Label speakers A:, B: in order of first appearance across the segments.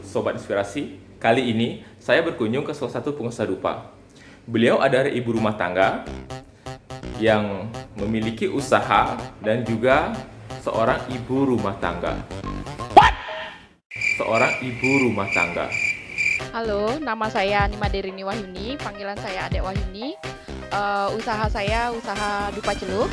A: Sobat Inspirasi, kali ini saya berkunjung ke salah satu pengusaha dupa. Beliau adalah ibu rumah tangga yang memiliki usaha dan juga seorang ibu rumah tangga. Seorang ibu rumah tangga.
B: Halo, nama saya Nima Derini Wahyuni, panggilan saya Adek Wahyuni. Usaha saya usaha dupa celup.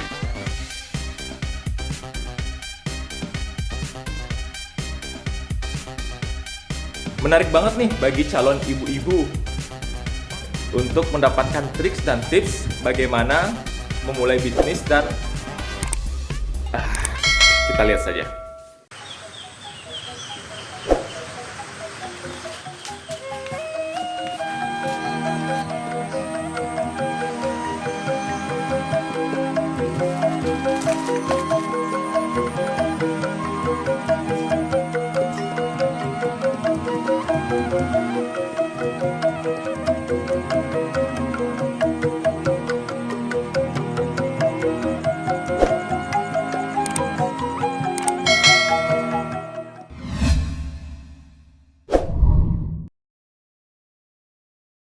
A: Menarik banget nih bagi calon ibu-ibu untuk mendapatkan triks dan tips bagaimana memulai bisnis dan kita lihat saja.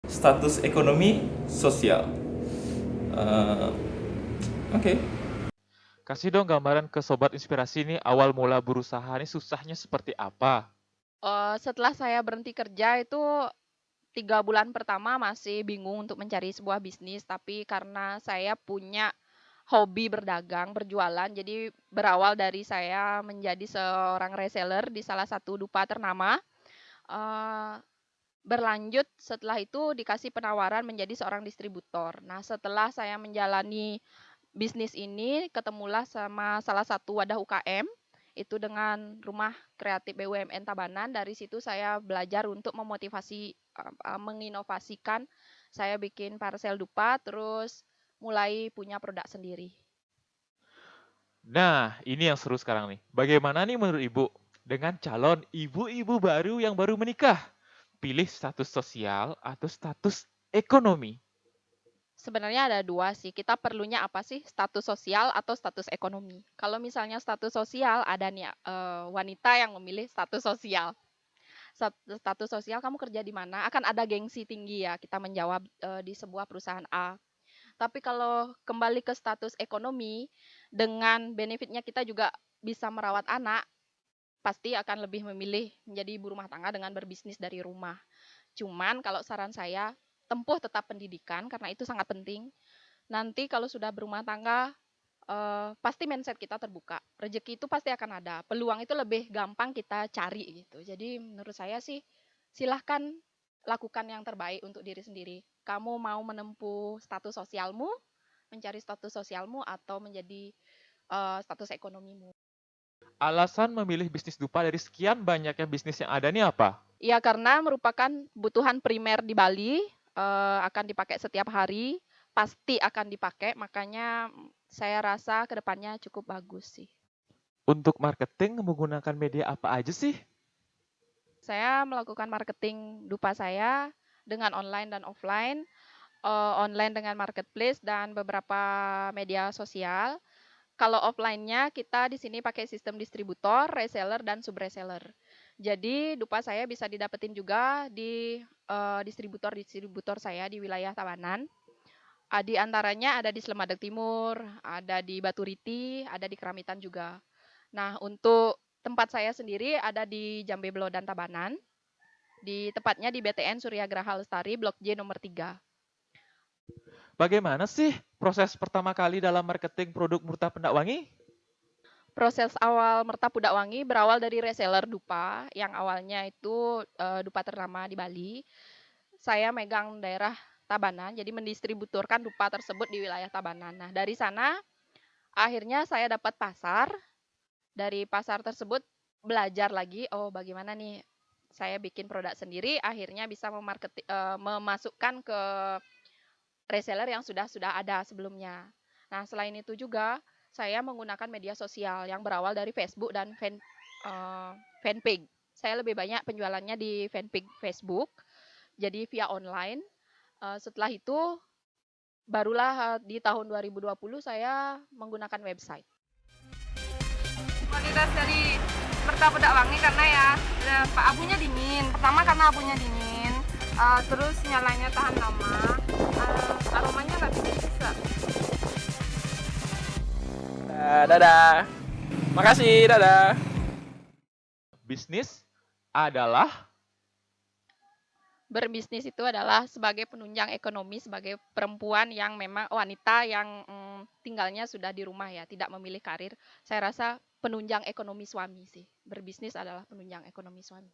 A: Status ekonomi sosial. Oke.
C: Kasih dong gambaran ke Sobat Inspirasi nih, awal mula berusaha nih susahnya seperti apa?
B: Setelah saya berhenti kerja itu 3 bulan pertama masih bingung untuk mencari sebuah bisnis, tapi karena saya punya hobi berdagang, berjualan, jadi berawal dari saya menjadi seorang reseller di salah satu dupa ternama. Eh, Berlanjut setelah itu dikasih penawaran menjadi seorang distributor. Nah, setelah saya menjalani bisnis ini, ketemulah sama salah satu wadah UKM, itu dengan Rumah Kreatif BUMN Tabanan. Dari situ saya belajar untuk memotivasi, menginovasikan. Saya bikin parcel dupa, terus mulai punya produk sendiri.
C: Nah, ini yang seru sekarang nih. Bagaimana nih menurut Ibu dengan calon ibu-ibu baru yang baru menikah? Pilih status sosial atau status ekonomi?
B: Sebenarnya ada dua sih, kita perlunya apa sih, status sosial atau status ekonomi. Kalau misalnya status sosial, ada nih wanita yang memilih status sosial. Status sosial kamu kerja di mana, akan ada gengsi tinggi ya kita menjawab di sebuah perusahaan A. Tapi kalau kembali ke status ekonomi, dengan benefitnya kita juga bisa merawat anak, pasti akan lebih memilih menjadi ibu rumah tangga dengan berbisnis dari rumah. Cuman kalau saran saya, tempuh tetap pendidikan karena itu sangat penting. Nanti kalau sudah berumah tangga, pasti mindset kita terbuka. Rezeki itu pasti akan ada. Peluang itu lebih gampang kita cari gitu. Jadi menurut saya sih, silahkan lakukan yang terbaik untuk diri sendiri. Kamu mau menempuh status sosialmu, mencari status sosialmu, atau menjadi status ekonomimu.
C: Alasan memilih bisnis dupa dari sekian banyaknya bisnis yang ada nih apa?
B: Ya karena merupakan kebutuhan primer di Bali, akan dipakai setiap hari, pasti akan dipakai, makanya saya rasa kedepannya cukup bagus sih.
C: Untuk marketing menggunakan media apa aja sih?
B: Saya melakukan marketing dupa saya dengan online dan offline, online dengan marketplace dan beberapa media sosial. Kalau offline-nya kita di sini pakai sistem distributor, reseller, dan sub-reseller. Jadi dupa saya bisa didapetin juga di distributor-distributor saya di wilayah Tabanan. Di antaranya ada di Slemadeg Timur, ada di Baturiti, ada di Keramitan juga. Nah, untuk tempat saya sendiri ada di Jambe Belo dan Tabanan. Di tepatnya di BTN Surya Graha Lestari, Blok J nomor 3.
C: Bagaimana sih proses pertama kali dalam marketing produk Murta Pendak Wangi?
B: Proses awal Merta Pudak Wangi berawal dari reseller dupa yang awalnya itu dupa ternama di Bali. Saya megang daerah Tabanan, jadi mendistributorkan dupa tersebut di wilayah Tabanan. Nah, dari sana akhirnya saya dapat pasar. Dari pasar tersebut belajar lagi, oh bagaimana nih saya bikin produk sendiri, akhirnya bisa memasukkan ke reseller yang sudah ada sebelumnya. Nah, selain itu juga saya menggunakan media sosial yang berawal dari Facebook dan fanpage. Saya lebih banyak penjualannya di fanpage Facebook, jadi via online. Setelah itu barulah di tahun 2020 saya menggunakan website.
D: Kualitas dari suka bedak wangi karena ya abunya dingin. Pertama karena abunya dingin, terus nyalanya tahan lama, aromanya nggak bikin susah.
E: Dadah. Makasih, dadah.
C: Bisnis adalah
B: Berbisnis itu adalah sebagai penunjang ekonomi, sebagai perempuan yang memang wanita yang tinggalnya sudah di rumah ya, tidak memilih karir. Saya rasa penunjang ekonomi suami sih. Berbisnis adalah penunjang ekonomi suami.